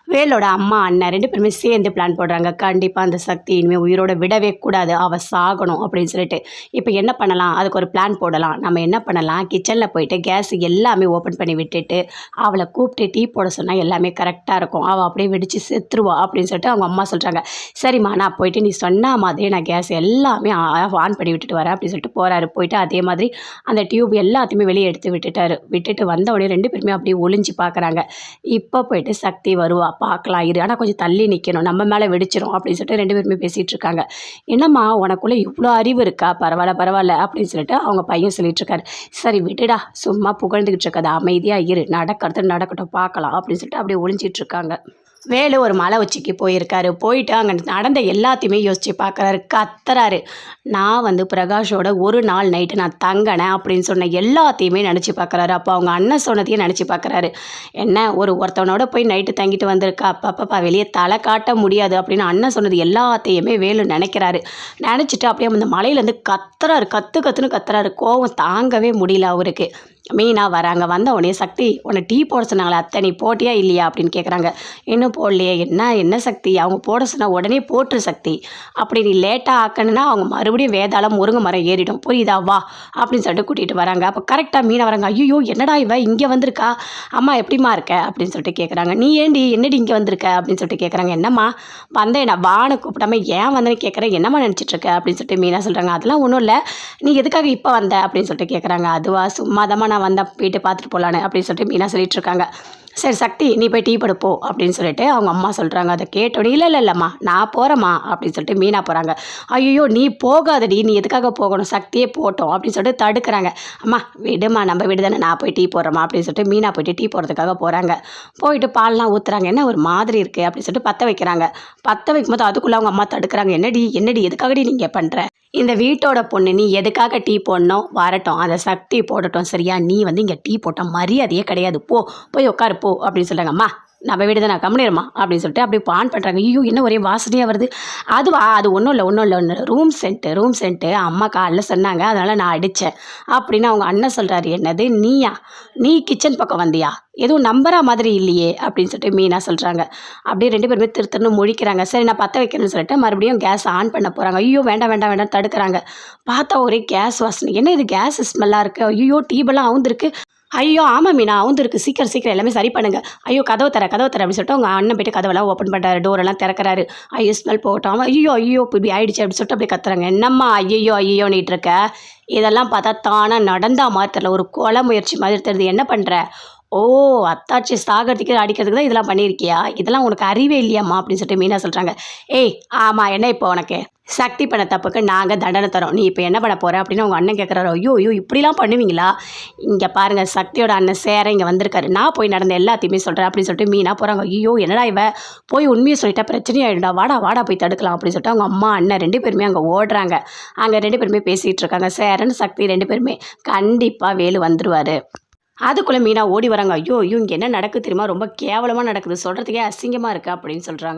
வேலோட அம்மா அண்ணன் 2 பேருமே சேர்ந்து பிளான் போடுறாங்க. கண்டிப்பாக அந்த சக்தி இனிமேல் உயிரோட விடவே கூடாது, அவள் சாகணும் அப்படின்னு சொல்லிட்டு. இப்போ என்ன பண்ணலாம், அதுக்கு ஒரு பிளான் போடலாம். நம்ம என்ன பண்ணலாம், கிச்சனில் போயிட்டு கேஸ் எல்லாமே ஓப்பன் பண்ணி விட்டுட்டு அவளை கூப்பிட்டு டீ போட சொன்னால் எல்லாமே கரெக்டாக இருக்கும், அவள் அப்படியே வெடித்து செத்துருவா அப்படின்னு சொல்லிட்டு அவங்க அம்மா சொல்கிறாங்க. சரிம்மா நான் போயிட்டு நீ சொன்ன மாதிரியே நான் கேஸ் எல்லாமே ஆன் பண்ணி விட்டுட்டு வரேன் அப்படின்னு சொல்லிட்டு போகிறாரு. போயிட்டு அதே மாதிரி அந்த டியூப் எல்லாத்தையுமே வெளியே எடுத்து விட்டுட்டு வந்த உடனே 2 பேருமே அப்படியே ஒளிஞ்சு பார்க்குறாங்க. இப்போ போயிட்டு சக்தி வருவா, பார்க்கலாம் இரு, ஆனால் கொஞ்சம் தள்ளி நிற்கணும், நம்ம மேலே வெடிச்சிடும் அப்படின்னு சொல்லிட்டு 2 பேருமே பேசிகிட்டு இருக்காங்க. என்னம்மா உனக்குள்ளே இவ்வளோ அறிவு இருக்கா, பரவாயில்ல அப்படின்னு சொல்லிட்டு அவங்க பையன் சொல்லிட்டு இருக்காரு. சரி விடுடா, சும்மா புகழ்ந்துக்கிட்டு இருக்காது, அமைதியாக இரு, நடக்கிறது நடக்கட்டும் பார்க்கலாம் அப்படின்னு சொல்லிட்டு அப்படியே ஒளிஞ்சிட்டு இருக்காங்க. வேலு ஒரு மலை உச்சிக்கு போயிருக்காரு. போயிட்டு அங்கே நடந்த எல்லாத்தையுமே யோசித்து பார்க்குறாரு. கத்துறாரு, நான் பிரகாஷோட ஒரு நாள் நைட்டு நான் தங்கினேன் அப்படின்னு சொன்ன எல்லாத்தையுமே நினச்சி பார்க்குறாரு. அப்போ அவங்க அண்ணன் சொன்னதையும் நினச்சி பார்க்குறாரு. என்ன ஒருத்தவனோட போய் நைட்டு தங்கிட்டு வந்திருக்கா, அப்பப்பா வெளியே தலை காட்ட முடியாது அப்படின்னு அண்ணன் சொன்னது எல்லாத்தையுமே வேலு நினைக்கிறாரு. நினச்சிட்டு அப்படியே அந்த மலையிலேருந்து கத்துறாரு, கத்துன்னு கத்துறாரு. கோவம் தாங்கவே முடியல அவருக்கு. மீனா வராங்க. வந்த உடனே சக்தி உன்னை டீ போட சொன்னாங்களே அத்தை, நீ போட்டியா இல்லையா அப்படின்னு கேட்குறாங்க. இன்னும் போடலையே. என்ன சக்தி, அவங்க போட சொன்னால் உடனே போட்டுரு சக்தி, அப்படி நீ லேட்டாக ஆக்கணுன்னா அவங்க மறுபடியும் வேதாளம் முருங்கை மரம் ஏறிடும், புரியுதா, வா அப்படின்னு சொல்லிட்டு கூட்டிகிட்டு வராங்க. அப்போ கரெக்டாக மீனா வராங்க. ஐயோ என்னடா இவ இங்கே வந்திருக்கா, அம்மா எப்படிமா இருக்க அப்படின்னு சொல்லிட்டு கேட்குறாங்க. நீ என்னடி இங்கே வந்திருக்க அப்படின்னு சொல்லிட்டு கேட்குறாங்க. என்னம்மா வந்தேன், நான் வானை கூப்பிடாம ஏன் வந்தேன்னு கேட்குறேன், என்னம்மா நினச்சிட்ருக்க அப்படின்னு சொல்லிட்டு மீனா சொல்கிறாங்க. அதெல்லாம் ஒன்றும் இல்லை, நீ எதுக்காக இப்போ வந்த அப்படின்னு சொல்லிட்டு கேட்குறாங்க. அதுவா சும்மாதாம்மா நான் வந்தேன், வீட்டை பார்த்துட்டு போகலான்னு அப்படின்னு சொல்லிட்டு மீனா சொல்லிட்டு இருக்காங்க. சரி சக்தி நீ போய் டீ படுப்போ அப்படின்னு சொல்லிட்டு அவங்க அம்மா சொல்கிறாங்க. அதை கேட்டோடனே இல்லைம்மா நான் போகிறேம்மா அப்படின்னு சொல்லிட்டு மீனா போகிறாங்க. ஐயோ நீ போகாதடி, நீ எதுக்காக போகணும், சக்தியே போட்டோம் அப்படின்னு சொல்லிட்டு தடுக்கிறாங்க. அம்மா விடுமா, நம்ம வீடு தானே, நான் போய் டீ போடுறேம்மா அப்படின்னு சொல்லிட்டு மீனா போயிட்டு டீ போடுறதுக்காக போகிறாங்க. போயிட்டு பால்லாம் ஊற்றுறாங்க. என்ன ஒரு மாதிரி இருக்குது அப்படின்னு சொல்லிட்டு பற்ற வைக்கிறாங்க. பற்ற வைக்கும்போது அதுக்குள்ளே அவங்க அம்மா தடுக்கிறாங்க. என்னடி எதுக்காகடி நீங்கள் பண்ணுற, இந்த வீட்டோட பொண்ணு, நீ எதுக்காக டீ போடணும், வரட்டும் அந்த சக்தி போடட்டும் சரியா, நீ இங்கே டீ போட்ட மரியாதையே கிடையாது, போய் உட்காரு போ அப்படின்னு சொல்கிறாங்க. அம்மா நம்ம வீடு தான், நான் கம்முனிருமா அப்படின்னு சொல்லிட்டு அப்படி ஆன் பண்ணுறாங்க. ஐயோ என்ன ஒரே வாசனையாக வருது. அது ஒன்றும் இல்லை ரூம் சென்ட்டு அம்மா காலைல சொன்னாங்க, அதனால் நான் அடித்தேன் அப்படின்னு அவங்க அண்ணன் சொல்கிறாரு. என்னது நீ கிச்சன் பக்கம் வந்தியா, எதுவும் நம்புற மாதிரி இல்லையே அப்படின்னு சொல்லிட்டு மீனா சொல்கிறாங்க. அப்படியே 2 பேருமே திருத்தன்னு முழிக்கிறாங்க. சரி நான் பற்ற வைக்கணும்னு சொல்லிட்டு மறுபடியும் கேஸ் ஆன் பண்ண போகிறாங்க. ஐயோ வேண்டாம் தடுக்கிறாங்க. பார்த்தா ஒரே கேஸ் வாசனை, என்ன இது கேஸ் ஸ்மெல்லாக இருக்குது, ஐயோ டீபெல்லாம் அவுந்துருக்கு. ஐயோ ஆமாம் மீனா அவுந்துருக்கு, சீக்கிரம் எல்லாமே சரி பண்ணுங்க, ஐயோ கதவை தர அப்படின்னு சொல்லிட்டு அவங்க அண்ணன் போய்ட்டு கதவெல்லாம் ஓப்பன் பண்ணுறாரு, டோரெல்லாம் திறக்கிறாரு. ஐயோ ஸ்மெல் போகட்டும், ஐயோ இப்படி ஆயிடுச்சு அப்படின்னு சொல்லிட்டு அப்படியே கத்துறாங்க. என்னம்மா ஐயோன்னிட்டு இருக்க, இதெல்லாம் பார்த்தா தானாக நடந்தா மாதிரி தெரியல, ஒரு கொலை முயற்சி மாதிரி தெரியுது, என்ன பண்ணுற, ஓ அத்தாச்சி சாகிறதுக்கு அடிக்கிறதுக்கு தான் இதெல்லாம் பண்ணியிருக்கியா, இதெல்லாம் உனக்கு அறிவே இல்லையாம்மா அப்படின்னு சொல்லிட்டு மீனா சொல்கிறாங்க. ஏய் ஆமாம் என்ன இப்போ உனக்கு, சக்தி பண்ண தப்புக்கு நாங்கள் தண்டனை தரோம், நீ இப்போ என்ன பண்ண போகிற அப்படின்னு அவங்க அண்ணன் கேட்குறாரு. ஐயோ இப்படிலாம் பண்ணுவீங்களா, இங்கே பாருங்கள் சக்தியோட அண்ணன் சேர இங்கே வந்திருக்காரு, நான் போய் நடந்த எல்லாத்தையுமே சொல்கிறேன் அப்படின்னு சொல்லிட்டு மீனா போகிறாங்க. ஐயோ என்னடா இவ போய் உண்மையை சொல்லிட்டா பிரச்சனையாயிடும்டா, வாடா போய் தடுக்கலாம் அப்படின்னு சொல்லிட்டு அவங்க அம்மா அண்ணன் 2 பேருமே அங்கே ஓடுறாங்க. அங்கே 2 பேருமே பேசிகிட்டு இருக்காங்க. சேரன் சக்தி 2 பேருமே கண்டிப்பாக வேலு வந்துடுவார். அதுக்குள்ளே மீனா ஓடி வராங்க. ஐயோ இங்கே என்ன நடக்குது தெரியுமா, ரொம்ப கேவலமாக நடக்குது, சொல்கிறதுக்கே அசிங்கமாக இருக்குது அப்படின்னு சொல்கிறாங்க.